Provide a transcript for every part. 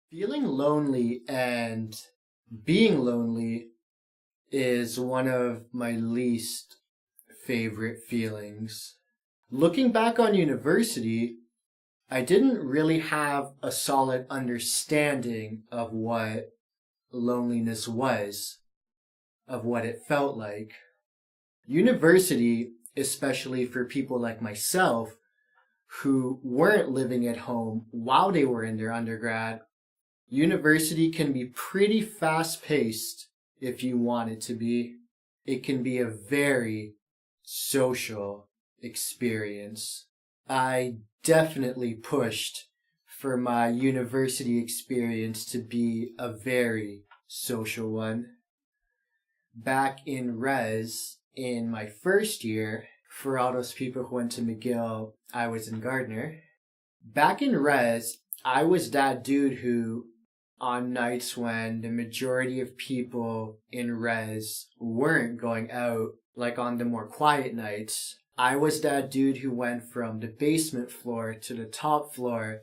Feeling lonely and being lonely is one of my least favorite feelings. Looking back on university, I didn't really have a solid understanding of what loneliness was, of what it felt like. University, especially for people like myself who weren't living at home while they were in their undergrad, university can be pretty fast paced if you want it to be. It can be a very social experience. I definitely pushed for my university experience to be a very social one. Back in res, in my first year, for all those people who went to McGill, I was in Gardner. Back in res, I was that dude who, on nights when the majority of people in res weren't going out, like on the more quiet nights, I was that dude who went from the basement floor to the top floor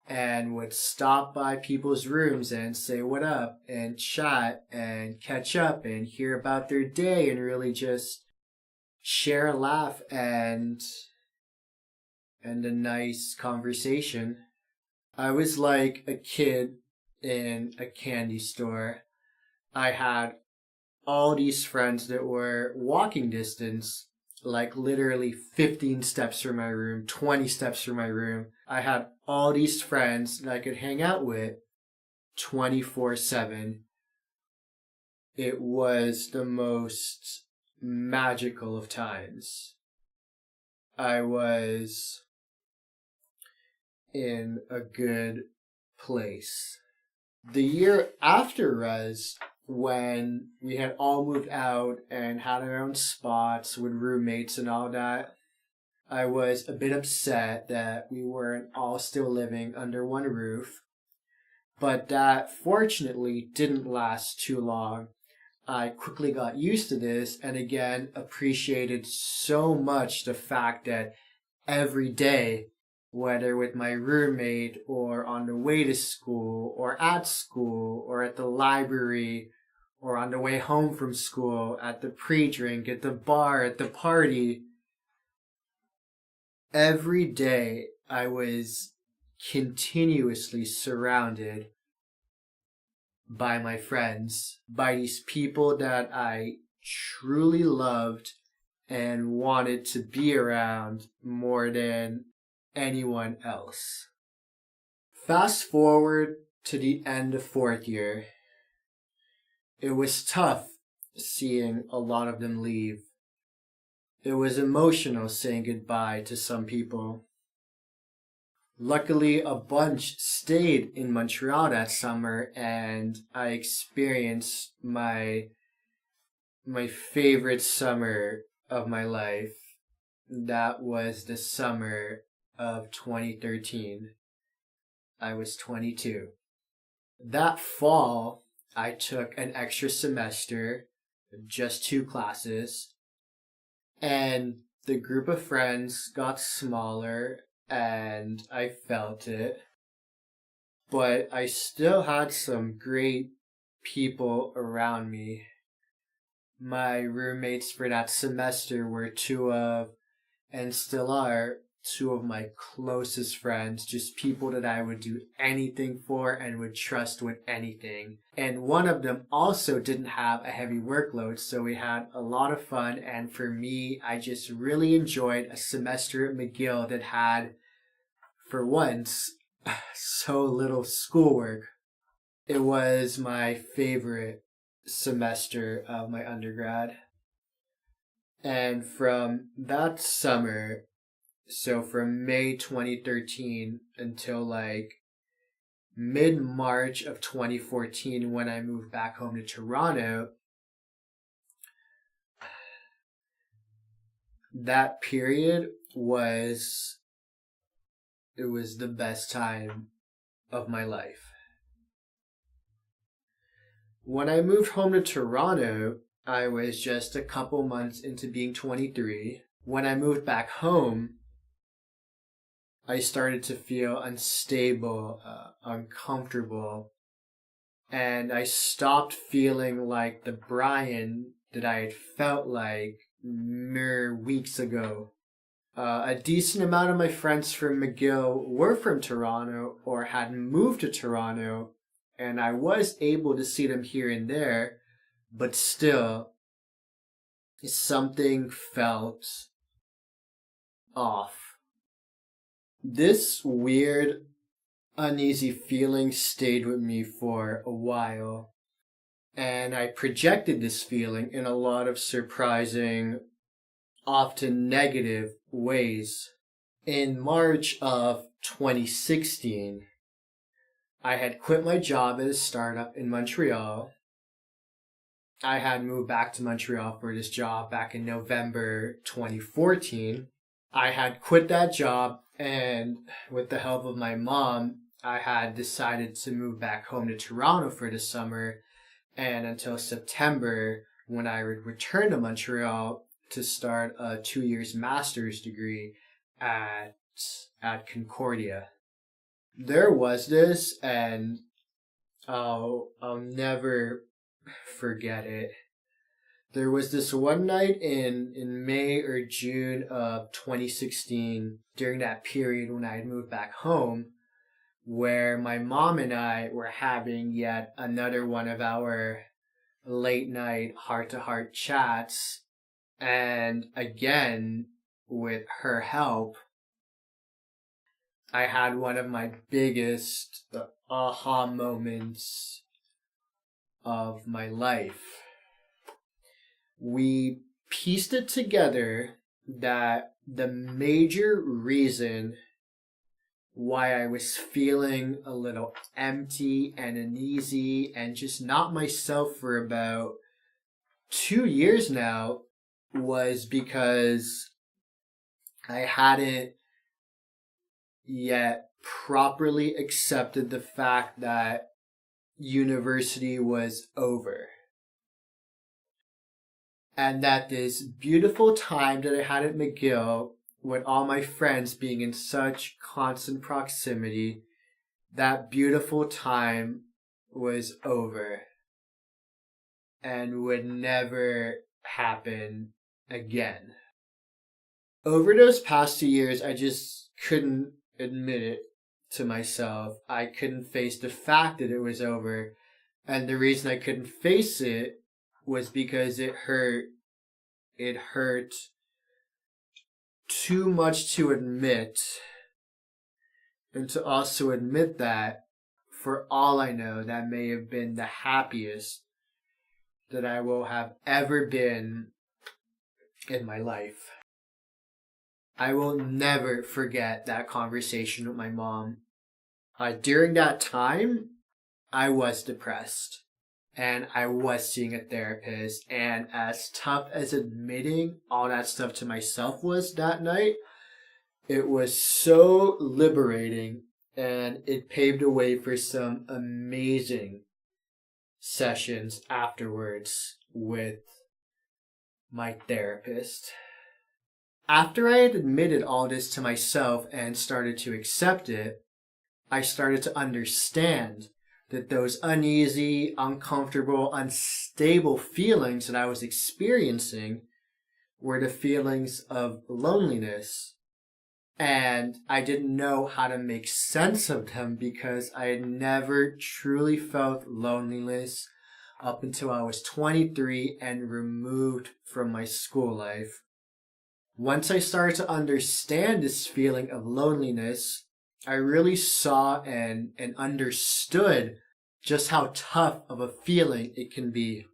and would stop by people's rooms and say what up and chat and catch up and hear about their day and really just share a laugh and a nice conversation. I was like a kid in a candy store. I had all these friends that were walking distance, like literally 15 steps from my room, 20 steps from my room. I had all these friends that I could hang out with 24/7. It was the most magical of times. I was in a good place. The year after res, when we had all moved out and had our own spots with roommates and all that, I was a bit upset that we weren't all still living under one roof. But that fortunately didn't last too long. I quickly got used to this and again appreciated so much the fact that every day, whether with my roommate or on the way to school or at the library or on the way home from school, at the pre-drink, at the bar, at the party, every day I was continuously surrounded by my friends, by these people that I truly loved and wanted to be around more than anyone else. Fast forward to the end of fourth year. It was tough seeing a lot of them leave. It was emotional saying goodbye to some people. Luckily, a bunch stayed in Montreal that summer, and I experienced my favorite summer of my life. That was the summer of 2013. I was 22. That fall, I took an extra semester, just 2 classes, and the group of friends got smaller and I felt it. But I still had some great people around me. My roommates for that semester were and still are, 2 of my closest friends, just people that I would do anything for and would trust with anything. And one of them also didn't have a heavy workload, so we had a lot of fun. And for me, I just really enjoyed a semester at McGill that had, for once, so little schoolwork. It was my favorite semester of my undergrad. And from that summer, so from May 2013 until like mid-March of 2014 when I moved back home to Toronto, that period was the best time of my life. When I moved home to Toronto, I was just a couple months into being 23. When I moved back home, I started to feel unstable, uncomfortable, and I stopped feeling like the Brian that I had felt like mere weeks ago. A decent amount of my friends from McGill were from Toronto or had moved to Toronto, and I was able to see them here and there, but still, something felt off. This weird, uneasy feeling stayed with me for a while, and I projected this feeling in a lot of surprising, often negative ways. In March of 2016, I had quit my job at a startup in Montreal. I had moved back to Montreal for this job back in November 2014. I had quit that job, and with the help of my mom, I had decided to move back home to Toronto for the summer, and until September, when I would return to Montreal to start a 2 years master's degree at Concordia. There was this, and I'll never forget it. There was this one night in May or June of 2016, during that period when I had moved back home, where my mom and I were having yet another one of our late night heart-to-heart chats, and again, with her help, I had one of my biggest aha moments of my life. We pieced it together that the major reason why I was feeling a little empty and uneasy and just not myself for about 2 years now was because I hadn't yet properly accepted the fact that university was over. And that this beautiful time that I had at McGill, with all my friends being in such constant proximity, that beautiful time was over and would never happen again. Over those past 2 years, I just couldn't admit it to myself. I couldn't face the fact that it was over. And the reason I couldn't face it was because it hurt. It hurt too much to admit. And to also admit that, for all I know, that may have been the happiest that I will have ever been in my life. I will never forget that conversation with my mom. During that time, I was depressed. And I was seeing a therapist. And as tough as admitting all that stuff to myself was that night, it was so liberating. And it paved the way for some amazing sessions afterwards with my therapist. After I had admitted all this to myself and started to accept it, I started to understand that those uneasy, uncomfortable, unstable feelings that I was experiencing were the feelings of loneliness. And I didn't know how to make sense of them because I had never truly felt loneliness up until I was 23 and removed from my school life. Once I started to understand this feeling of loneliness, I really saw and understood just how tough of a feeling it can be.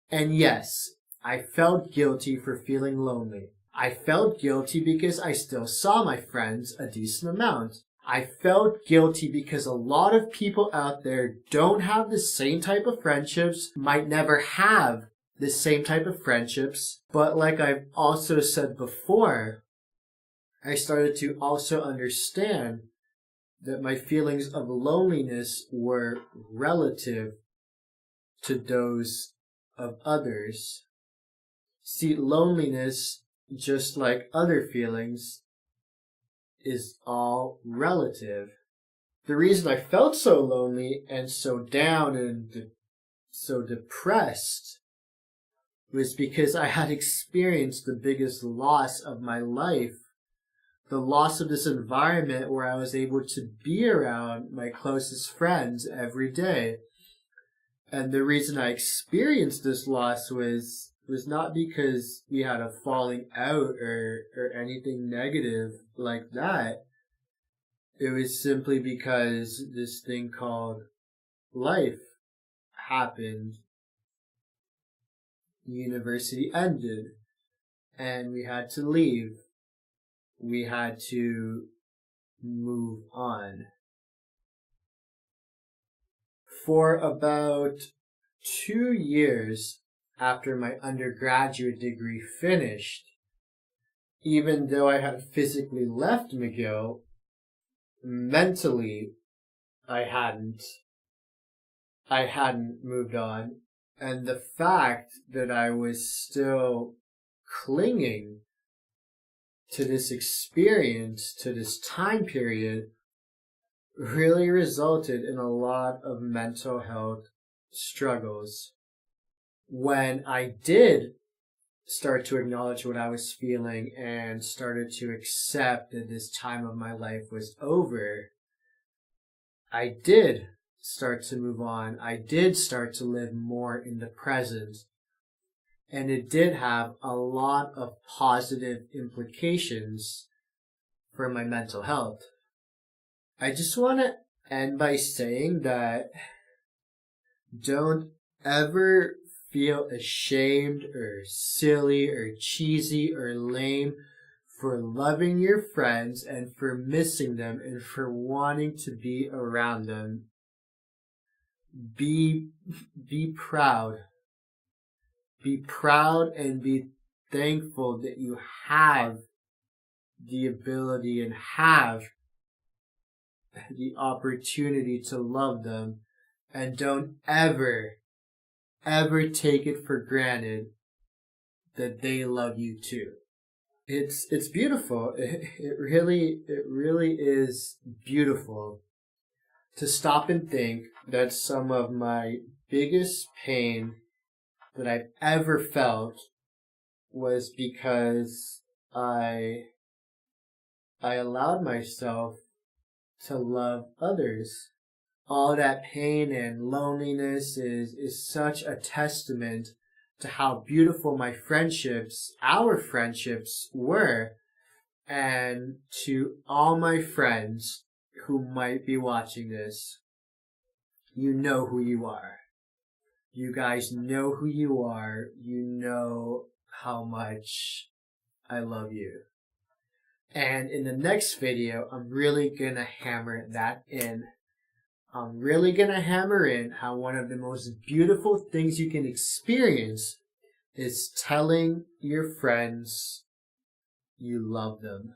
And yes, I felt guilty for feeling lonely. I felt guilty because I still saw my friends a decent amount. I felt guilty because a lot of people out there don't have the same type of friendships, might never have the same type of friendships. But like I've also said before, I started to also understand that my feelings of loneliness were relative to those of others. See, loneliness, just like other feelings, is all relative. The reason I felt so lonely and so down and so depressed was because I had experienced the biggest loss of my life, the loss of this environment where I was able to be around my closest friends every day. And the reason I experienced this loss was not because we had a falling out or anything negative like that. It was simply because this thing called life happened. University ended, and we had to leave. We had to move on. For about 2 years after my undergraduate degree finished, even though I had physically left McGill, mentally I hadn't moved on. And the fact that I was still clinging to this experience, to this time period, really resulted in a lot of mental health struggles. When I did start to acknowledge what I was feeling and started to accept that this time of my life was over, I did start to move on. I did start to live more in the present. And it did have a lot of positive implications for my mental health. I just want to end by saying that don't ever feel ashamed or silly or cheesy or lame for loving your friends and for missing them and for wanting to be around them. Be proud. Be proud and be thankful that you have the ability and have the opportunity to love them, and don't ever take it for granted that they love you too. It's beautiful. It really is beautiful to stop and think that some of my biggest pain that I've ever felt was because I allowed myself to love others. All that pain and loneliness is such a testament to how beautiful our friendships were, and to all my friends who might be watching this, you know who you are. You guys know who you are. You know how much I love you. And in the next video, I'm really gonna hammer that in. I'm really gonna hammer in how one of the most beautiful things you can experience is telling your friends you love them.